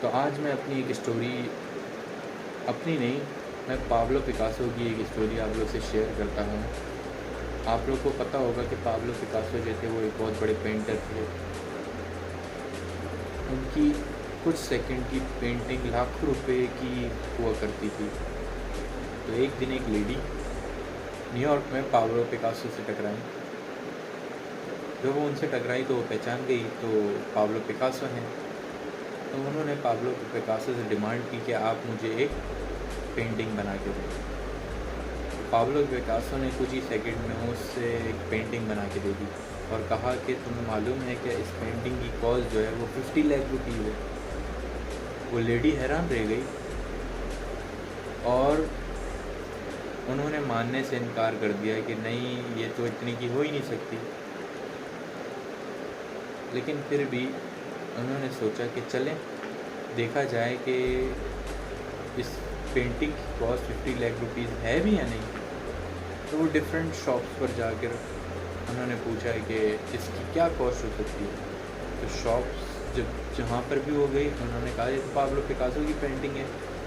तो आज मैं अपनी एक स्टोरी अपनी नहीं, मैं पाब्लो पिकासो की एक स्टोरी आप लोग से शेयर करता हूँ। आप लोग को पता होगा कि पाब्लो पिकासो जो थे वो एक बहुत बड़े पेंटर थे। उनकी कुछ सेकंड की पेंटिंग लाखों रुपए की हुआ करती थी। तो एक दिन एक लेडी न्यूयॉर्क में पाब्लो पिकासो से टकराई। जब वो उनसे टकराई तो वो पहचान गई तो पाब्लो पिकासो हैं। तो उन्होंने पाब्लो पिकासो से डिमांड की कि आप मुझे एक पेंटिंग बना के दें। पाब्लो पिकासो ने कुछ ही सेकंड में उससे एक पेंटिंग बना के दे दी और कहा कि तुम्हें मालूम है कि इस पेंटिंग की कॉस्ट जो है वो 50 लाख रुपीज़ है। वो लेडी हैरान रह गई और उन्होंने मानने से इनकार कर दिया कि नहीं, ये तो इतनी की हो ही नहीं सकती। लेकिन फिर भी उन्होंने सोचा कि चलें देखा जाए कि इस पेंटिंग की कॉस्ट 50 लाख रुपीज़ है भी या नहीं। तो वो डिफरेंट शॉप्स पर जाकर उन्होंने पूछा कि इसकी क्या कॉस्ट हो सकती है। तो शॉप्स जहाँ पर भी वो गई उन्होंने कहा ये तो पाब्लो पिकासो की पेंटिंग है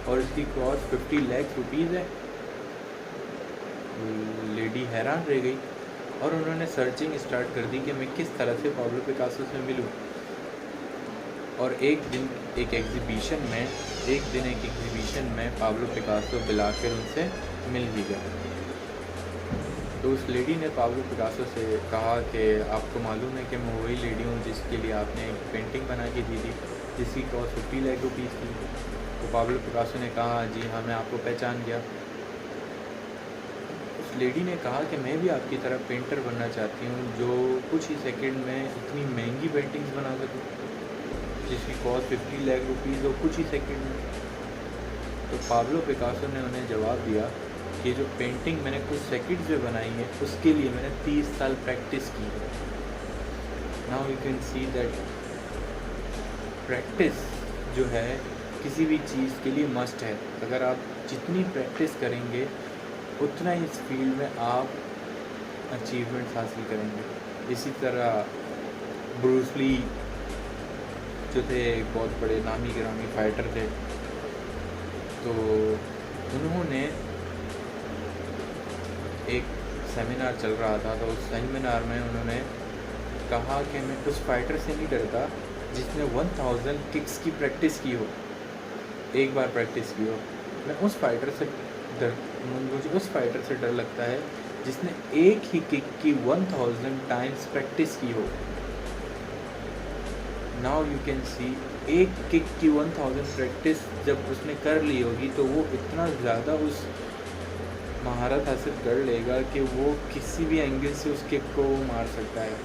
और इसकी कॉस्ट 50 लाख रुपीज़ है। लेडी हैरान रह गई और उन्होंने सर्चिंग स्टार्ट कर दी कि मैं किस तरह से पाब्लो पिकासो से मिलूं। और एक दिन एक एग्ज़िबिशन में पाब्लो पिकासो बुलाकर उनसे मिल भी गया। तो उस लेडी ने पाब्लो पिकासो से कहा कि आपको मालूम है कि मैं वही लेडी हूँ जिसके लिए आपने एक पेंटिंग बना के दी थी जिसकी कॉस्ट 50 लाख रुपीज़ थी। तो पाब्लो पिकासो ने कहा जी हाँ, मैं आपको पहचान गया। उस लेडी ने कहा कि मैं भी आपकी तरह पेंटर बनना चाहती हूँ जो कुछ ही सेकंड में इतनी महंगी पेंटिंग्स बना सकूँ जिसकी कॉस्ट 50 लाख रुपीज़ हो कुछ ही सेकंड में। तो पाब्लो पिकासो ने उन्हें जवाब दिया कि जो पेंटिंग मैंने कुछ सेकंड्स में बनाई है उसके लिए मैंने 30 साल प्रैक्टिस की है। Now you can see that practice जो है किसी भी चीज़ के लिए मस्ट है। अगर आप जितनी प्रैक्टिस करेंगे उतना ही इस फील्ड में आप अचीवमेंट्स हासिल करेंगे। इसी तरह ब्रूस ली जो थे बहुत बड़े नामी गिरामी फाइटर थे। तो उन्होंने एक सेमिनार चल रहा था, तो उस सेमिनार में उन्होंने कहा कि मैं उस फाइटर से नहीं डरता जिसने 1000 किक्स की प्रैक्टिस की हो, एक बार प्रैक्टिस की हो। मैं उस फाइटर से मुझे उस फाइटर से डर लगता है जिसने एक ही किक की 1000 टाइम्स प्रैक्टिस की हो। नाउ यू कैन सी, एक किक की 1000 प्रैक्टिस जब उसने कर ली होगी तो वो इतना ज़्यादा उस महारत हासिल कर लेगा कि वो किसी भी एंगल से उस किक को मार सकता है।